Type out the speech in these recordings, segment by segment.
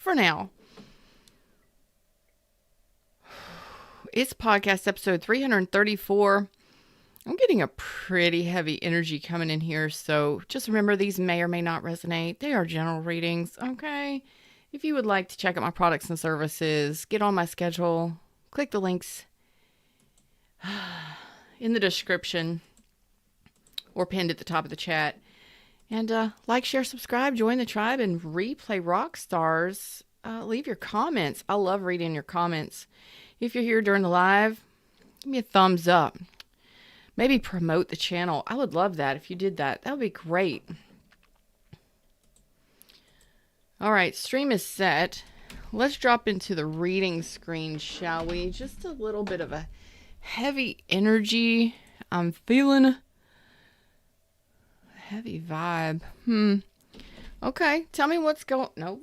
for now. It's podcast episode 334. I'm getting a pretty heavy energy coming in here, so just remember these may or may not resonate. They are general readings, okay? If you would like to check out my products and services, get on my schedule, click the links in the description or pinned at the top of the chat. And like, share, subscribe, join the tribe, and replay rock stars. Leave your comments. I love reading your comments. If you're here during the live, give me a thumbs up. Maybe promote the channel. I would love that if you did that. That would be great. All right, stream is set. Let's drop into the reading screen, shall we? Just a little bit of a heavy energy. I'm feeling a heavy vibe. Okay, tell me what's going... No.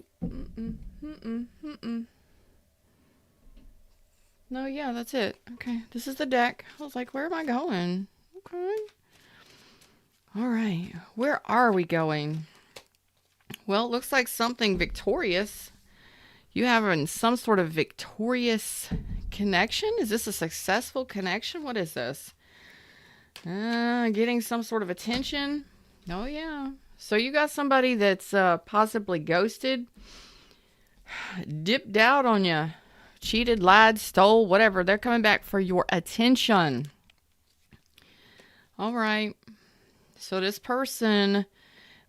No, yeah, that's it. Okay, this is the deck. I was like, where am I going? Okay. All right, where are we going? Well, it looks like something victorious. You having some sort of victorious connection? Is this a successful connection? What is this? Getting some sort of attention? Oh, yeah. So you got somebody that's possibly ghosted, dipped out on you, cheated, lied, stole, whatever. They're coming back for your attention. All right. So this person,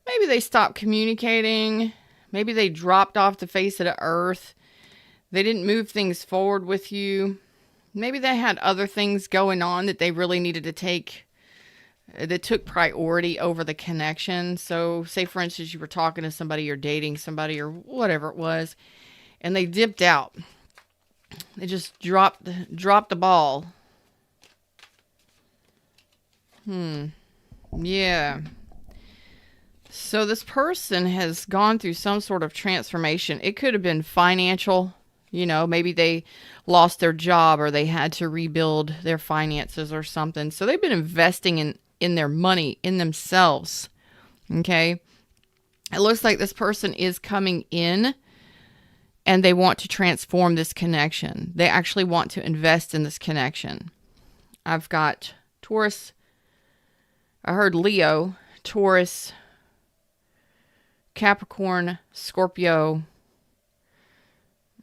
maybe they stopped communicating. Maybe they dropped off the face of the earth. They didn't move things forward with you. Maybe they had other things going on that they really needed to take, that took priority over the connection. So say, for instance, you were talking to somebody or dating somebody or whatever it was, and they dipped out. They just dropped the ball. Yeah. So this person has gone through some sort of transformation. It could have been financial. You know, maybe they lost their job or they had to rebuild their finances or something. So they've been investing in their money, in themselves. Okay. It looks like this person is coming in and they want to transform this connection. They actually want to invest in this connection. I've got Taurus. I heard Leo, Taurus, Capricorn, Scorpio.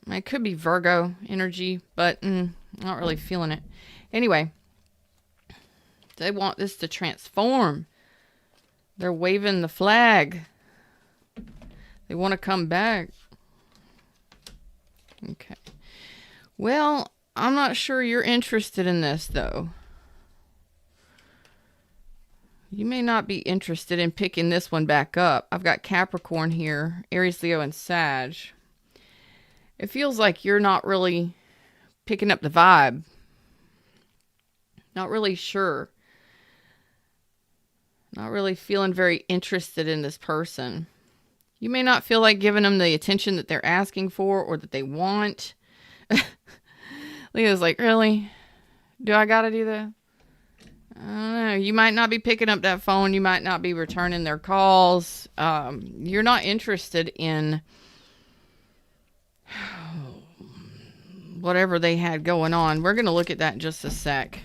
It could be Virgo energy, but not really feeling it. Anyway, they want this to transform. They're waving the flag. They want to come back. Okay. Well, I'm not sure you're interested in this, though. You may not be interested in picking this one back up. I've got Capricorn here, Aries, Leo, and Sag. It feels like you're not really picking up the vibe. Not really sure. Not really feeling very interested in this person. You may not feel like giving them the attention that they're asking for or that they want. Leo's like, really? Do I gotta do that? I don't know. You might not be picking up that phone. You might not be returning their calls. You're not interested in whatever they had going on. We're going to look at that in just a sec.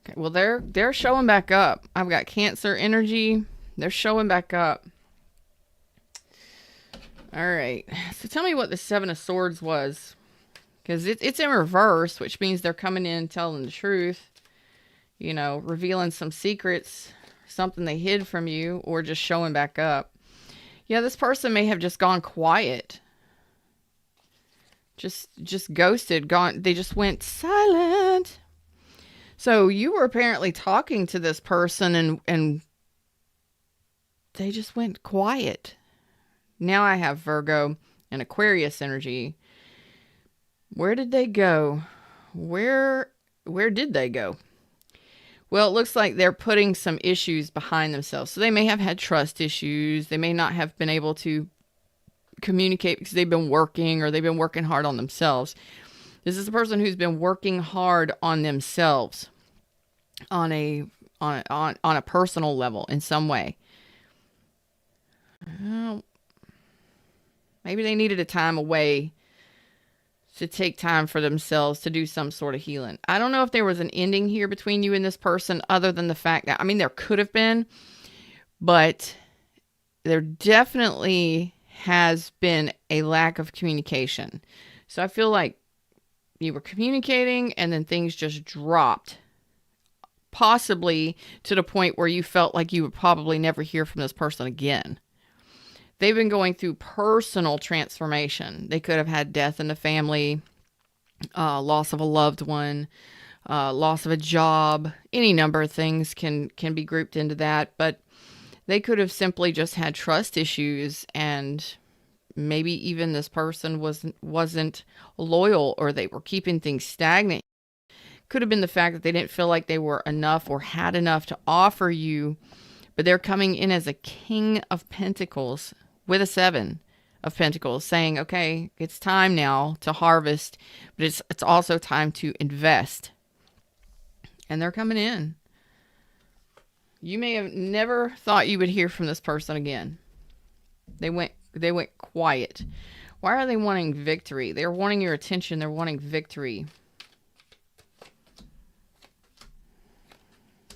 Okay, well, they're showing back up. I've got Cancer energy. They're showing back up. All right. So tell me what the Seven of Swords was. Because it's in reverse, which means they're coming in telling the truth. You know, revealing some secrets, something they hid from you, or just showing back up. Yeah, this person may have just gone quiet. Just ghosted, gone. They just went silent. So you were apparently talking to this person and they just went quiet. Now I have Virgo and Aquarius energy. Where did they go? Where did they go? Well, it looks like they're putting some issues behind themselves. So they may have had trust issues. They may not have been able to communicate because they've been working or they've been working hard on themselves. This is a person who's been working hard on themselves on a personal level in some way. Maybe they needed a time away to take time for themselves to do some sort of healing. I don't know if there was an ending here between you and this person other than the fact that, I mean, there could have been, but there definitely has been a lack of communication. So I feel like you were communicating and then things just dropped, possibly to the point where you felt like you would probably never hear from this person again. They've been going through personal transformation. They could have had death in the family, loss of a loved one, loss of a job. Any number of things can be grouped into that. But they could have simply just had trust issues, and maybe even this person wasn't loyal, or they were keeping things stagnant. Could have been the fact that they didn't feel like they were enough or had enough to offer you, but they're coming in as a King of Pentacles with a 7 of Pentacles, saying, okay, it's time now to harvest, but it's also time to invest. And they're coming in. You may have never thought you would hear from this person again. They went quiet. Why are they wanting victory? They're wanting your attention. They're wanting victory.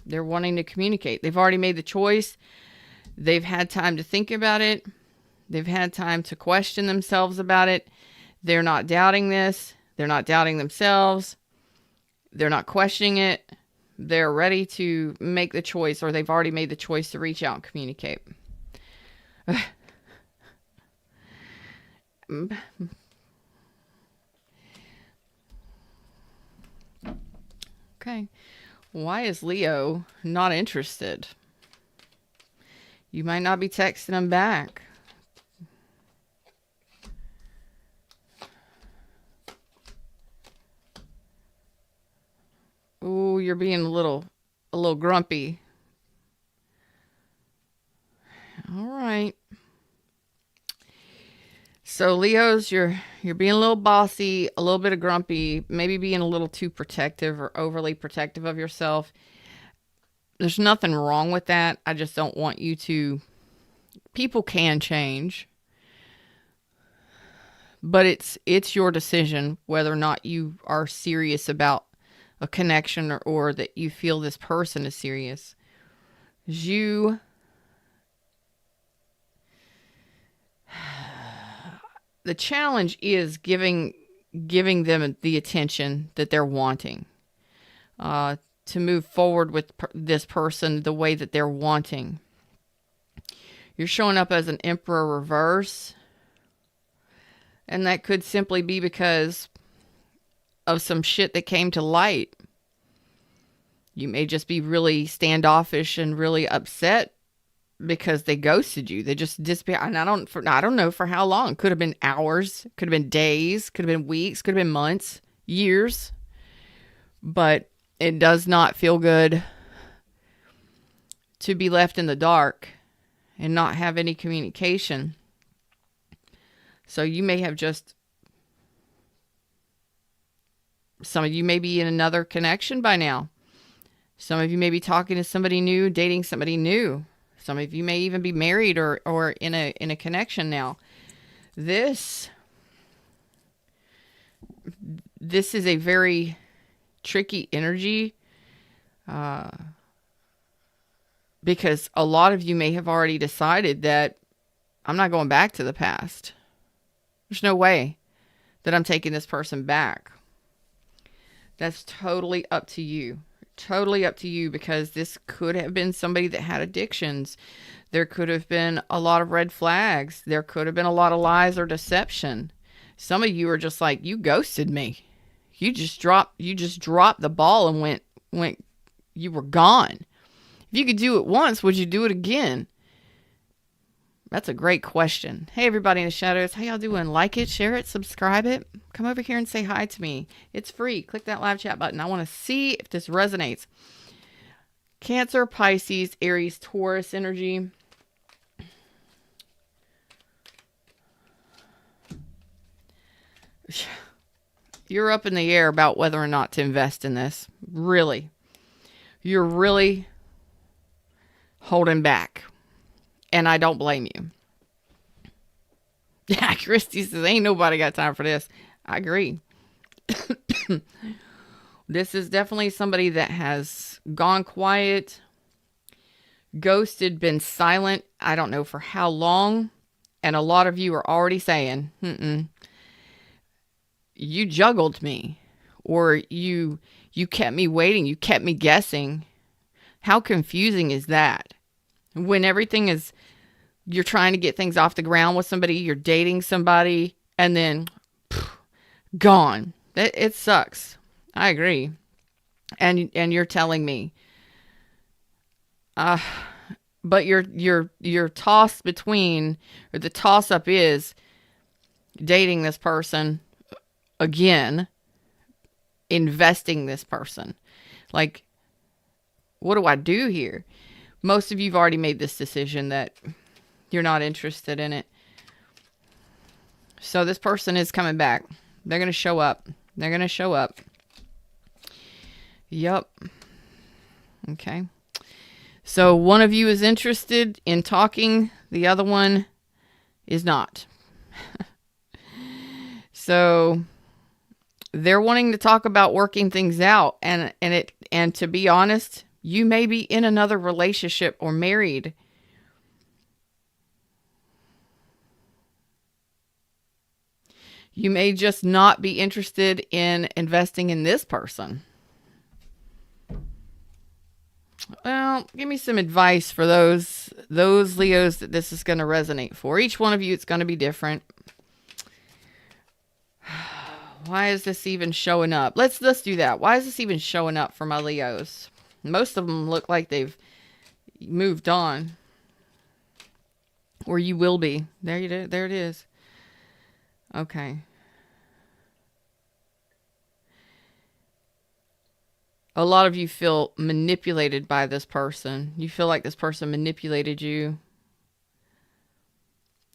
They're wanting to communicate. They've already made the choice. They've had time to think about it. They've had time to question themselves about it. They're not doubting this. They're not doubting themselves. They're not questioning it. They're ready to make the choice, or they've already made the choice to reach out and communicate. Okay. Why is Leo not interested? You might not be texting them back. Ooh, you're being a little grumpy. All right. So Leos, you're being a little bossy, a little bit of grumpy, maybe being a little too protective or overly protective of yourself. There's nothing wrong with that. I just don't want you to. People can change, but it's your decision whether or not you are serious about a connection, or that you feel this person is serious. The challenge is giving them the attention that they're wanting, to move forward with this person the way that they're wanting. You're showing up as an Emperor reverse, and that could simply be because of some shit that came to light. You may just be really standoffish and really upset because they ghosted you. They just disappeared. And I don't know for how long. Could have been hours, could have been days, could have been weeks, could have been months, years. But it does not feel good to be left in the dark and not have any communication. So you may have just, some of you may be in another connection by now. Some of you may be talking to somebody new, dating somebody new. Some of you may even be married or in a connection now. This is a very tricky energy, because a lot of you may have already decided that I'm not going back to the past. There's no way that I'm taking this person back. That's totally up to you. Totally up to you, because this could have been somebody that had addictions. There could have been a lot of red flags. There could have been a lot of lies or deception. Some of you are just like, you ghosted me. You just dropped the ball and went, you were gone. If you could do it once, would you do it again? That's a great question. Hey, everybody in the shadows. How y'all doing? Like it, share it, subscribe it. Come over here and say hi to me. It's free. Click that live chat button. I want to see if this resonates. Cancer, Pisces, Aries, Taurus energy. You're up in the air about whether or not to invest in this. Really. You're really holding back. And I don't blame you. Yeah, Christy says, ain't nobody got time for this. I agree. This is definitely somebody that has gone quiet, ghosted, been silent. I don't know for how long. And a lot of you are already saying, you juggled me, or you kept me waiting, you kept me guessing. How confusing is that? When everything is, you're trying to get things off the ground with somebody, you're dating somebody, and then gone. It sucks. I agree. And you're telling me, but you're tossed between, or the toss up is dating this person again, investing this person. Like, what do I do here? Most of you've already made this decision that you're not interested in it. So this person is coming back. They're going to show up. They're going to show up. Yup. Okay. So one of you is interested in talking. The other one is not. So they're wanting to talk about working things out. And to be honest, you may be in another relationship or married. You may just not be interested in investing in this person. Well, give me some advice for those Leos that this is going to resonate for. Each one of you, it's going to be different. Why is this even showing up? Let's do that. Why is this even showing up for my Leos? Most of them look like they've moved on. Or you will be. There it is. Okay. A lot of you feel manipulated by this person. You feel like this person manipulated you.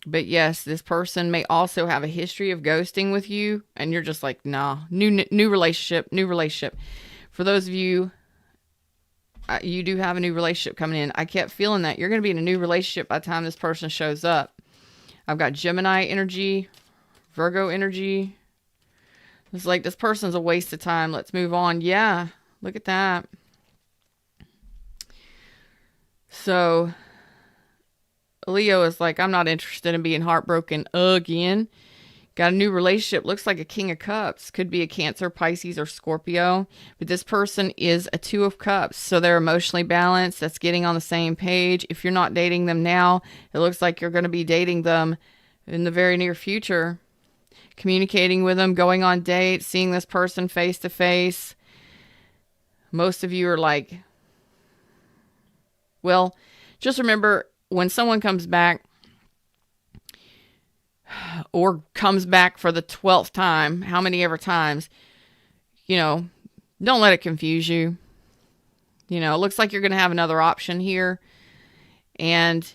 But yes, this person may also have a history of ghosting with you, and you're just like, nah, new relationship. For those of you, you do have a new relationship coming in. I kept feeling that you're going to be in a new relationship by the time this person shows up. I've got Gemini energy, Virgo energy. It's like, this person's a waste of time. Let's move on. Yeah, look at that. So Leo is like, I'm not interested in being heartbroken again. Got a new relationship. Looks like a King of Cups. Could be a Cancer, Pisces, or Scorpio. But this person is a Two of Cups. So they're emotionally balanced. That's getting on the same page. If you're not dating them now, it looks like you're going to be dating them in the very near future. Communicating with them, going on dates, seeing this person face to face. Most of you are like, well, just remember, when someone comes back, or comes back for the 12th time, how many ever times, don't let it confuse you. It looks like you're going to have another option here. And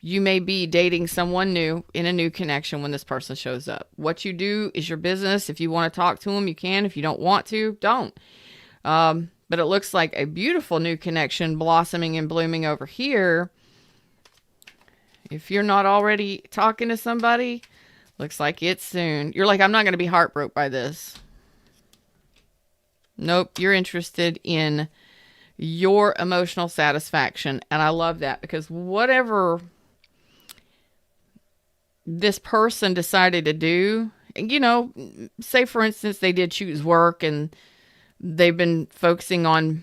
you may be dating someone new in a new connection when this person shows up. What you do is your business. If you want to talk to them, you can. If you don't want to, don't. But it looks like a beautiful new connection blossoming and blooming over here. If you're not already talking to somebody, looks like it's soon. You're like, I'm not going to be heartbroken by this. Nope, you're interested in your emotional satisfaction. And I love that, because whatever this person decided to do, say for instance, they did choose work and they've been focusing on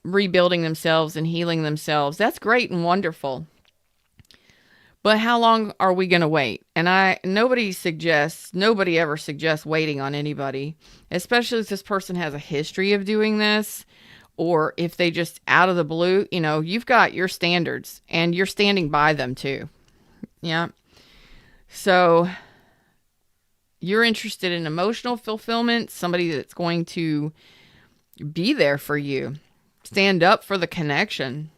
rebuilding themselves and healing themselves. That's great and wonderful. But how long are we going to wait? And nobody ever suggests waiting on anybody, especially if this person has a history of doing this, or if they just out of the blue, you've got your standards and you're standing by them too. Yeah. So you're interested in emotional fulfillment, somebody that's going to be there for you, stand up for the connection.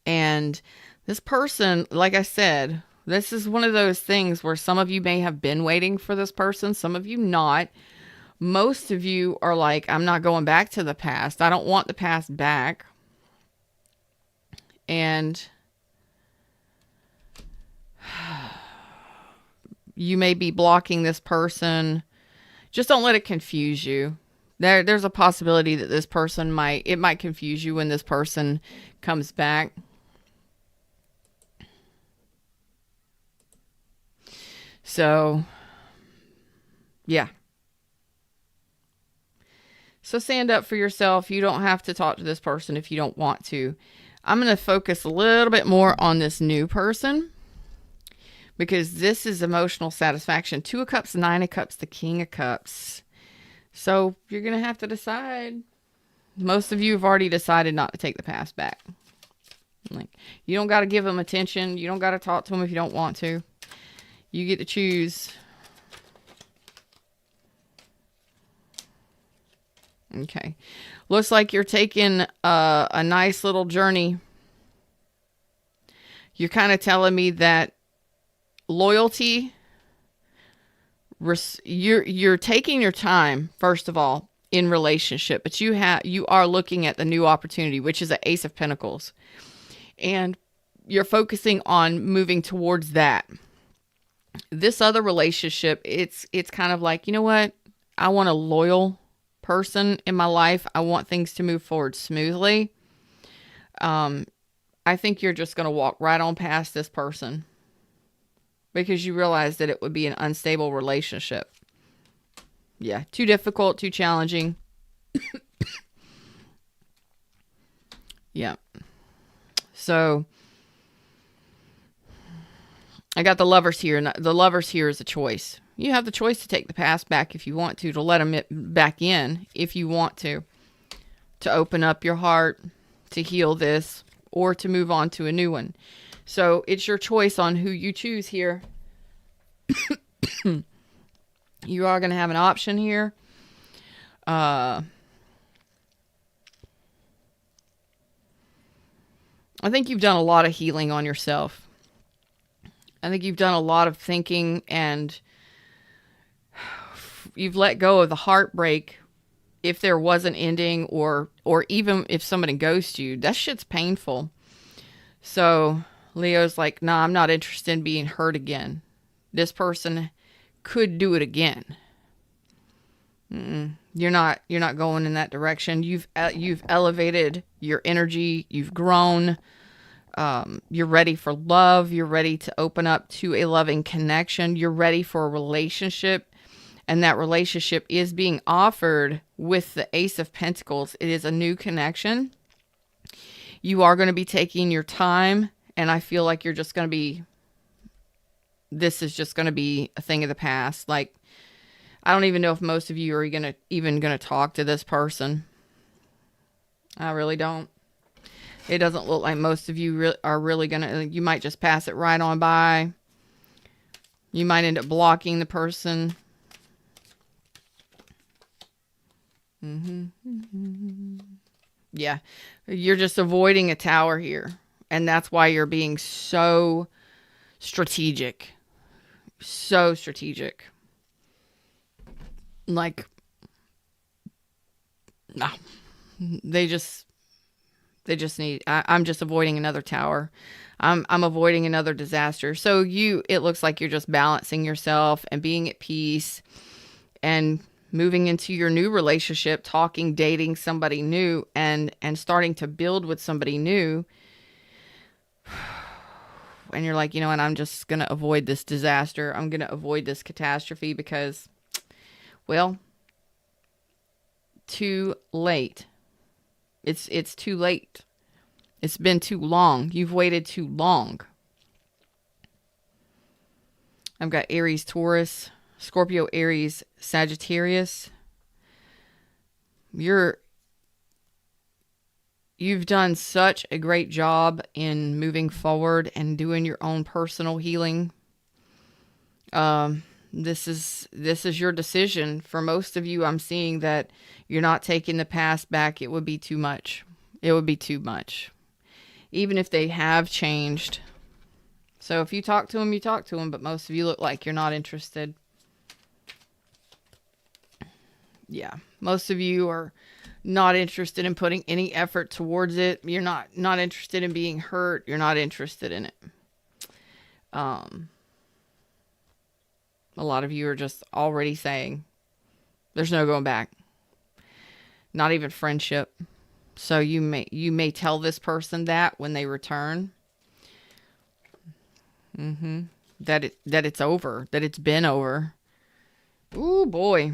And this person, like I said, this is one of those things where some of you may have been waiting for this person, some of you not. Most of you are like, I'm not going back to the past. I don't want the past back. And You may be blocking this person. Just don't let it confuse you. There's a possibility that this person might confuse you when this person comes back. So, yeah. So stand up for yourself. You don't have to talk to this person if you don't want to. I'm going to focus a little bit more on this new person, because this is emotional satisfaction. 2 of Cups, 9 of Cups, the King of Cups. So you're going to have to decide. Most of you have already decided not to take the past back. Like, you don't got to give them attention. You don't got to talk to them if you don't want to. You get to choose. Okay. Looks like you're taking a nice little journey. You're kind of telling me that loyalty, you're taking your time, first of all, in relationship, but you are looking at the new opportunity, which is an Ace of Pentacles, and you're focusing on moving towards that. This other relationship, it's kind of like, you know what? I want a loyal person in my life. I want things to move forward smoothly. I think you're just going to walk right on past this person because you realize that it would be an unstable relationship. Yeah, too difficult, too challenging. Yeah. So I got the Lovers here, and the Lovers here is a choice. You have the choice to take the past back if you want to let them back in if you want to open up your heart, to heal this, or to move on to a new one. So it's your choice on who you choose here. You are going to have an option here. I think you've done a lot of healing on yourself. I think you've done a lot of thinking, and you've let go of the heartbreak. If there was an ending, or even if somebody ghosts you, that shit's painful. So Leo's like, nah, I'm not interested in being hurt again. This person could do it again. You're not going in that direction. You've elevated your energy. You've grown. You're ready for love. You're ready to open up to a loving connection. You're ready for a relationship. And that relationship is being offered with the Ace of Pentacles. It is a new connection. You are going to be taking your time. And I feel like you're just going to be, this is just going to be a thing of the past. Like, I don't even know if most of you are even going to talk to this person. I really don't. It doesn't look like most of you are really going to, you might just pass it right on by. You might end up blocking the person. Yeah, you're just avoiding a tower here. And that's why you're being so strategic. So strategic. Like, no. They just need, I'm just avoiding another tower. I'm avoiding another disaster. So it looks like you're just balancing yourself and being at peace and moving into your new relationship, talking, dating somebody new, and starting to build with somebody new. And you're like, you know what, I'm just going to avoid this disaster. I'm going to avoid this catastrophe because, well, too late. It's too late. It's been too long. You've waited too long. I've got Aries, Taurus, Scorpio, Aries, Sagittarius. You've done such a great job in moving forward and doing your own personal healing. This is your decision. For most of you, I'm seeing that you're not taking the past back. It would be too much. It would be too much. Even if they have changed. So if you talk to them, you talk to them, but most of you look like you're not interested. Yeah, most of you are not interested in putting any effort towards it. You're not interested in being hurt. You're not interested in it. A lot of you are just already saying, there's no going back. Not even friendship. So you may tell this person that when they return. That it's over. That it's been over. Ooh, boy.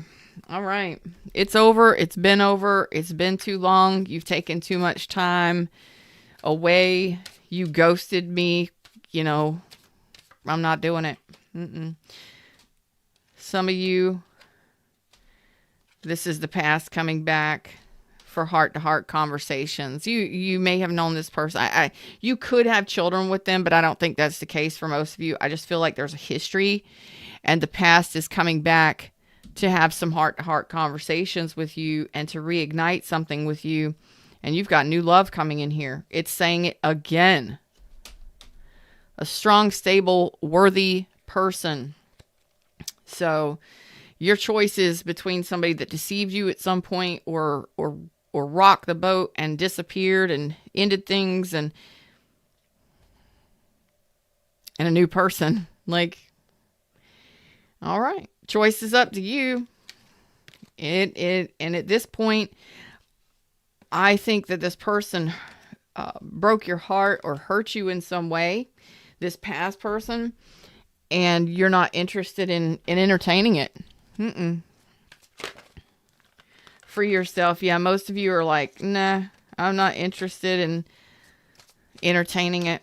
All right. It's over. It's been over. It's been too long. You've taken too much time away. You ghosted me. You know, I'm not doing it. Some of you, this is the past coming back for heart-to-heart conversations. You may have known this person. You could have children with them, but I don't think that's the case for most of you. I just feel like there's a history, and the past is coming back to have some heart-to-heart conversations with you and to reignite something with you. And you've got new love coming in here. It's saying it again. A strong, stable, worthy person. So your choice is between somebody that deceived you at some point or rocked the boat and disappeared and ended things, and a new person. Like, all right, choice is up to you. And at this point, I think that this person broke your heart or hurt you in some way, this past person, and you're not interested in entertaining it. For yourself, yeah, most of you are like, nah, I'm not interested in entertaining it.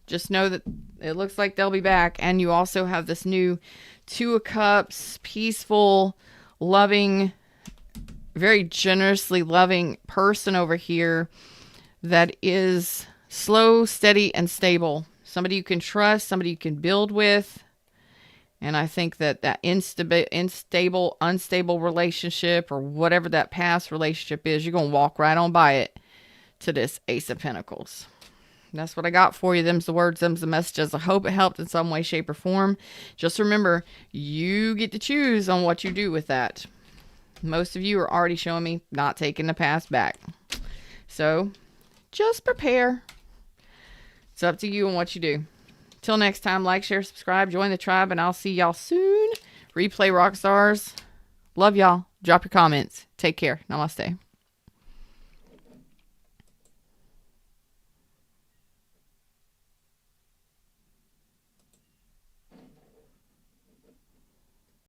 Just know that it looks like they'll be back. And you also have this new Two of Cups, peaceful, loving, very generously loving person over here that is slow, steady, and stable. Somebody you can trust, somebody you can build with. And I think that unstable relationship, or whatever that past relationship is, you're going to walk right on by it to this Ace of Pentacles. That's what I got for you. Them's the words, them's the messages. I hope it helped in some way, shape, or form. Just remember, you get to choose on what you do with that. Most of you are already showing me not taking the past back. So just prepare. It's up to you on what you do. Till next time, like, share, subscribe, join the tribe, and I'll see y'all soon. Replay Rock Stars. Love y'all. Drop your comments. Take care. Namaste.